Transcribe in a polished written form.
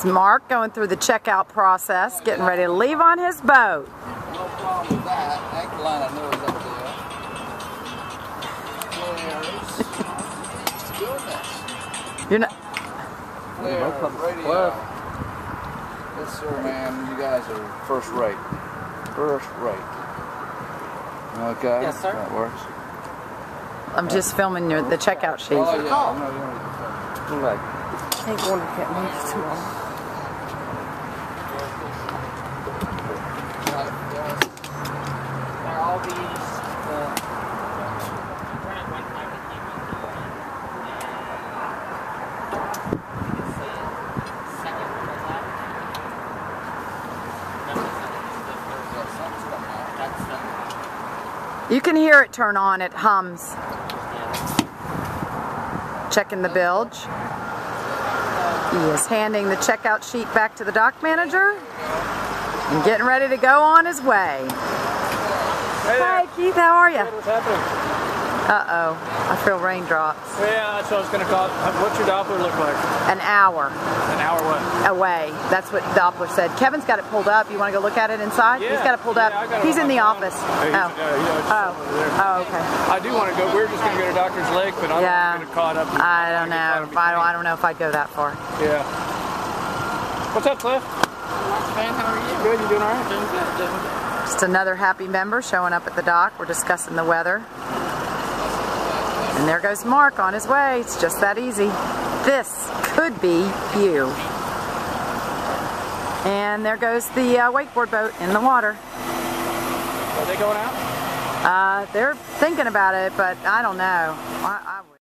It's Mark going through the checkout process, getting ready to leave on his boat. No problem with that. Anchor line I know is up there. Flares. You're not. Flares, radio. Yes, sir, man. You guys are first rate. First rate. Okay. Yes, sir. That works. I'm just filming the checkout sheet. Oh, yeah. Oh. I'm like, I think one can't make it too long. Are all these You can hear it turn on, it hums. Checking the bilge. He is handing the checkout sheet back to the dock manager and getting ready to go on his way. Hi Keith, how are you? What's happening? Uh-oh, I feel raindrops. Yeah, that's what I was going to call it. What's your Doppler look like? An hour. An hour what? Away. That's what Doppler said. Kevin's got it pulled up. You want to go look at it inside? Yeah. He's got it pulled up. Yeah, I got it He's on in the my phone. office. Yeah, Oh, okay. I do want to go. We're just going to go to Doctor's Lake, but I don't want to get caught up. I don't know. I don't know if I'd go that far. Yeah. What's up, Cliff? fine, how are you? Good, you doing all right? Doing good, doing good. Just another happy member showing up at the dock. We're discussing the weather. And there goes Mark on his way. It's just that easy. This could be you. And there goes the wakeboard boat in the water. Are they going out? They're thinking about it, but I don't know. I would.